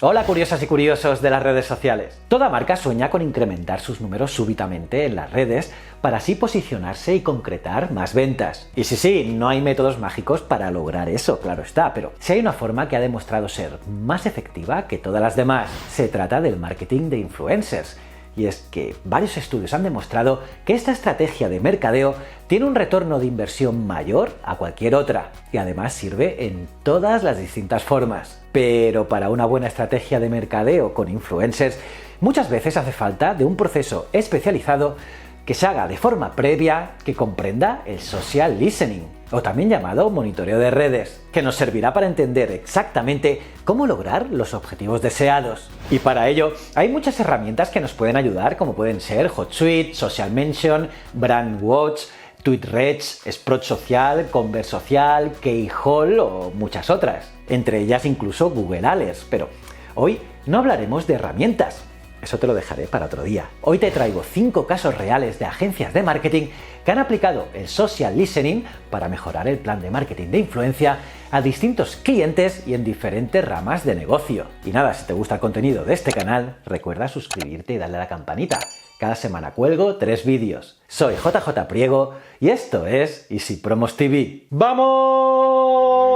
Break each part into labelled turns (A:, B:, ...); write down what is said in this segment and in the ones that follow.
A: Hola curiosas y curiosos de las redes sociales. Toda marca sueña con incrementar sus números súbitamente en las redes para así posicionarse y concretar más ventas. Y sí, no hay métodos mágicos para lograr eso, claro está, pero sí hay una forma que ha demostrado ser más efectiva que todas las demás. Se trata del marketing de influencers. Y es que varios estudios han demostrado que esta estrategia de mercadeo tiene un retorno de inversión mayor a cualquier otra y además sirve en todas las distintas formas. Pero para una buena estrategia de mercadeo con influencers muchas veces hace falta de un proceso especializado que se haga de forma previa, que comprenda el social listening, o también llamado monitoreo de redes, que nos servirá para entender exactamente cómo lograr los objetivos deseados. Y para ello hay muchas herramientas que nos pueden ayudar, como pueden ser HotSuite, Social Mention, BrandWatch, TweetReach, Sprott Social, Converse Social, Keyhole o muchas otras, entre ellas incluso Google Alerts, pero hoy no hablaremos de herramientas. Eso te lo dejaré para otro día. Hoy te traigo 5 casos reales de agencias de marketing que han aplicado el social listening para mejorar el plan de marketing de influencia a distintos clientes y en diferentes ramas de negocio. Y nada, si te gusta el contenido de este canal, recuerda suscribirte y darle a la campanita. Cada semana cuelgo 3 vídeos. Soy JJ Priego y esto es Easy Promos TV. ¡Vamos!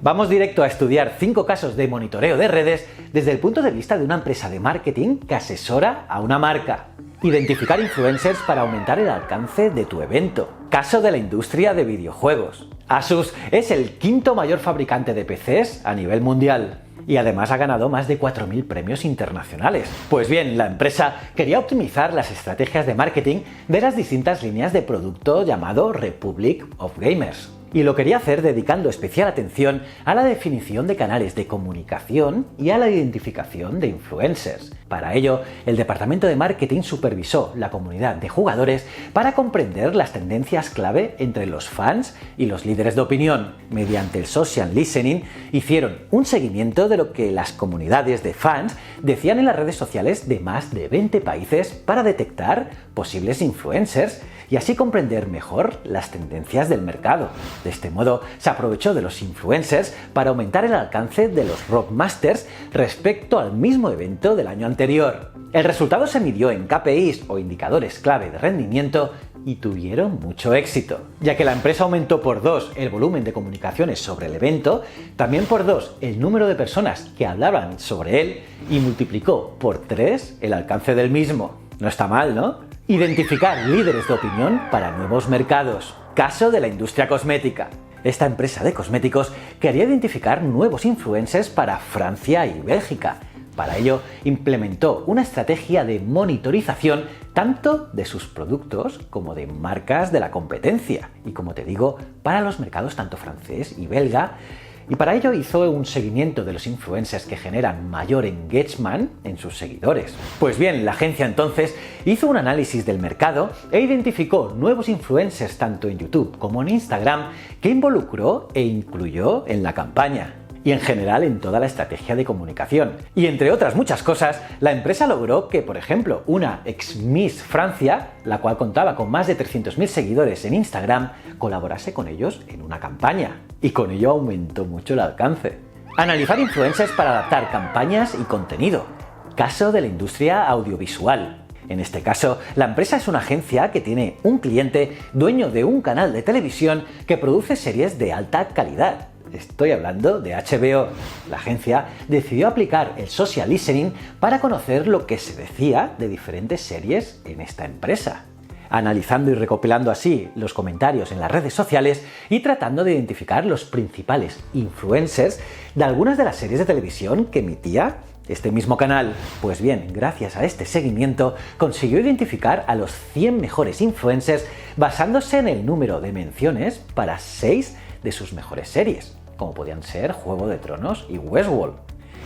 A: Vamos directo a estudiar 5 casos de monitoreo de redes desde el punto de vista de una empresa de marketing que asesora a una marca. Identificar influencers para aumentar el alcance de tu evento. Caso de la industria de videojuegos. Asus es el 5º mayor fabricante de PCs a nivel mundial y además ha ganado más de 4.000 premios internacionales. Pues bien, la empresa quería optimizar las estrategias de marketing de las distintas líneas de producto llamado Republic of Gamers. Y lo quería hacer dedicando especial atención a la definición de canales de comunicación y a la identificación de influencers. Para ello, el departamento de marketing supervisó la comunidad de jugadores para comprender las tendencias clave entre los fans y los líderes de opinión. Mediante el social listening, hicieron un seguimiento de lo que las comunidades de fans decían en las redes sociales de más de 20 países para detectar posibles influencers y así comprender mejor las tendencias del mercado. De este modo, se aprovechó de los influencers para aumentar el alcance de los Rockmasters respecto al mismo evento del año anterior. El resultado se midió en KPIs o indicadores clave de rendimiento y tuvieron mucho éxito, ya que la empresa aumentó por 2 el volumen de comunicaciones sobre el evento, también por 2 el número de personas que hablaban sobre él y multiplicó por 3 el alcance del mismo. No está mal, ¿no? Identificar líderes de opinión para nuevos mercados. Caso de la industria cosmética. Esta empresa de cosméticos quería identificar nuevos influencers para Francia y Bélgica. Para ello, implementó una estrategia de monitorización tanto de sus productos como de marcas de la competencia. Y como te digo, para los mercados tanto francés y belga. Y para ello hizo un seguimiento de los influencers que generan mayor engagement en sus seguidores. Pues bien, la agencia entonces hizo un análisis del mercado e identificó nuevos influencers tanto en YouTube como en Instagram que involucró e incluyó en la campaña y en general en toda la estrategia de comunicación. Y entre otras muchas cosas, la empresa logró que, por ejemplo, una ex Miss Francia, la cual contaba con más de 300.000 seguidores en Instagram, colaborase con ellos en una campaña. Y con ello aumentó mucho el alcance. Analizar influencers para adaptar campañas y contenido. Caso de la industria audiovisual. En este caso, la empresa es una agencia que tiene un cliente dueño de un canal de televisión que produce series de alta calidad. Estoy hablando de HBO. La agencia decidió aplicar el social listening para conocer lo que se decía de diferentes series en esta empresa, analizando y recopilando así los comentarios en las redes sociales y tratando de identificar los principales influencers de algunas de las series de televisión que emitía este mismo canal. Pues bien, gracias a este seguimiento consiguió identificar a los 100 mejores influencers basándose en el número de menciones para 6 de sus mejores series, como podían ser Juego de Tronos y Westworld.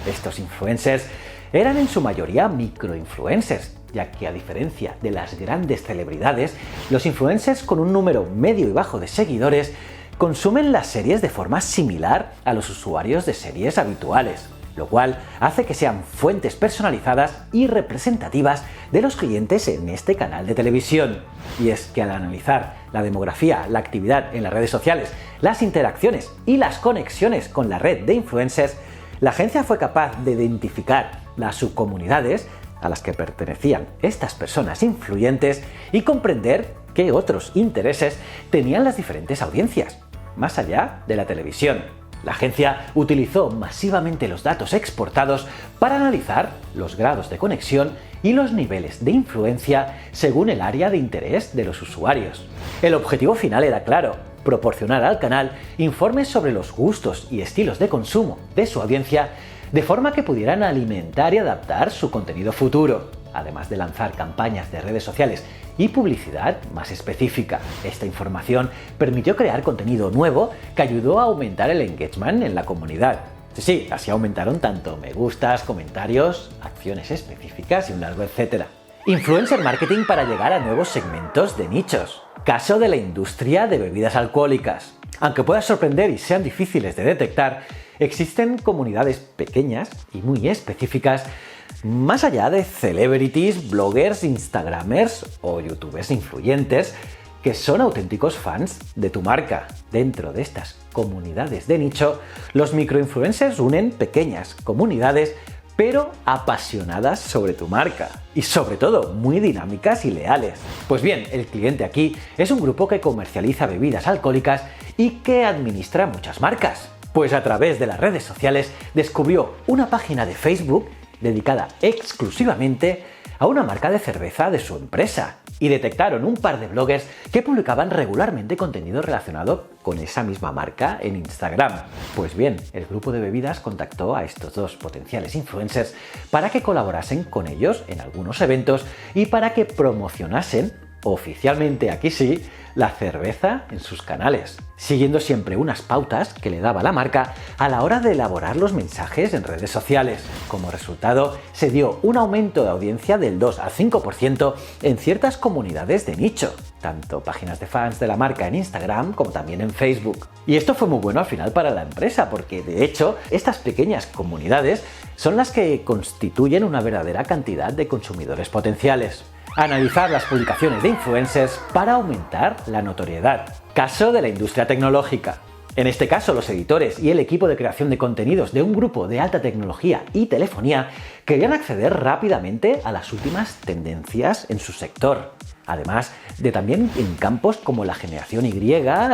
A: Estos influencers eran en su mayoría microinfluencers, ya que a diferencia de las grandes celebridades, los influencers con un número medio y bajo de seguidores consumen las series de forma similar a los usuarios de series habituales, lo cual hace que sean fuentes personalizadas y representativas de los clientes en este canal de televisión. Y es que al analizar la demografía, la actividad en las redes sociales, las interacciones y las conexiones con la red de influencers, la agencia fue capaz de identificar las subcomunidades a las que pertenecían estas personas influyentes y comprender qué otros intereses tenían las diferentes audiencias, más allá de la televisión. La agencia utilizó masivamente los datos exportados para analizar los grados de conexión y los niveles de influencia según el área de interés de los usuarios. El objetivo final era claro: proporcionar al canal informes sobre los gustos y estilos de consumo de su audiencia de forma que pudieran alimentar y adaptar su contenido futuro, además de lanzar campañas de redes sociales y publicidad más específica. Esta información permitió crear contenido nuevo que ayudó a aumentar el engagement en la comunidad. Sí, así aumentaron tanto me gustas, comentarios, acciones específicas y un largo etcétera. Influencer marketing para llegar a nuevos segmentos de nichos. Caso de la industria de bebidas alcohólicas. Aunque pueda sorprender y sean difíciles de detectar, existen comunidades pequeñas y muy específicas más allá de celebrities, bloggers, instagramers o youtubers influyentes que son auténticos fans de tu marca. Dentro de estas comunidades de nicho, los microinfluencers unen pequeñas comunidades pero apasionadas sobre tu marca y sobre todo muy dinámicas y leales. Pues bien, el cliente aquí es un grupo que comercializa bebidas alcohólicas y que administra muchas marcas. Pues a través de las redes sociales descubrió una página de Facebook dedicada exclusivamente a una marca de cerveza de su empresa y detectaron un par de bloggers que publicaban regularmente contenido relacionado con esa misma marca en Instagram. Pues bien, el grupo de bebidas contactó a estos dos potenciales influencers para que colaborasen con ellos en algunos eventos y para que promocionasen oficialmente, aquí sí, la cerveza en sus canales, siguiendo siempre unas pautas que le daba la marca a la hora de elaborar los mensajes en redes sociales. Como resultado, se dio un aumento de audiencia del 2 al 5% en ciertas comunidades de nicho, tanto páginas de fans de la marca en Instagram como también en Facebook. Y esto fue muy bueno al final para la empresa, porque de hecho estas pequeñas comunidades son las que constituyen una verdadera cantidad de consumidores potenciales. Analizar las publicaciones de influencers para aumentar la notoriedad. Caso de la industria tecnológica. En este caso, los editores y el equipo de creación de contenidos de un grupo de alta tecnología y telefonía querían acceder rápidamente a las últimas tendencias en su sector. Además de también en campos como la generación Y,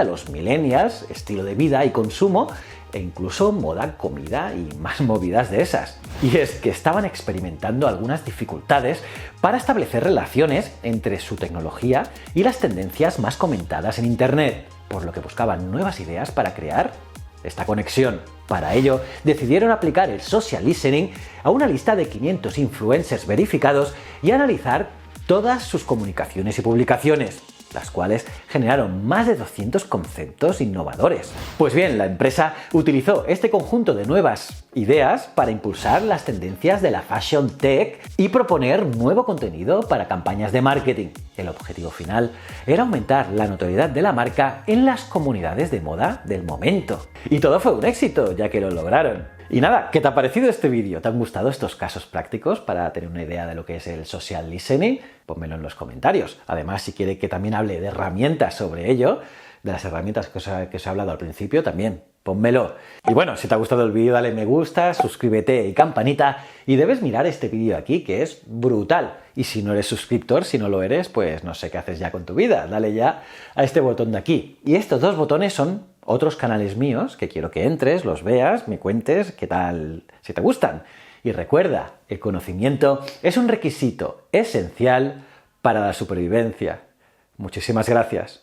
A: los millennials, estilo de vida y consumo, e incluso moda, comida y más movidas de esas. Y es que estaban experimentando algunas dificultades para establecer relaciones entre su tecnología y las tendencias más comentadas en Internet, por lo que buscaban nuevas ideas para crear esta conexión. Para ello, decidieron aplicar el social listening a una lista de 500 influencers verificados y analizar todas sus comunicaciones y publicaciones, las cuales generaron más de 200 conceptos innovadores. Pues bien, la empresa utilizó este conjunto de nuevas ideas para impulsar las tendencias de la fashion tech y proponer nuevo contenido para campañas de marketing. El objetivo final era aumentar la notoriedad de la marca en las comunidades de moda del momento. Y todo fue un éxito, ya que lo lograron. Y nada, ¿qué te ha parecido este vídeo? ¿Te han gustado estos casos prácticos para tener una idea de lo que es el social listening? Pónmelo en los comentarios. Además, si quieres que también hable de herramientas sobre ello, de las herramientas que os he hablado al principio, también pónmelo. Y bueno, si te ha gustado el vídeo, dale me gusta, suscríbete y campanita. Y debes mirar este vídeo aquí, que es brutal. Y si no eres suscriptor, si no lo eres, pues no sé qué haces ya con tu vida. Dale ya a este botón de aquí. Y estos dos botones son otros canales míos que quiero que entres, los veas, me cuentes qué tal, si te gustan. Y recuerda, el conocimiento es un requisito esencial para la supervivencia. Muchísimas gracias.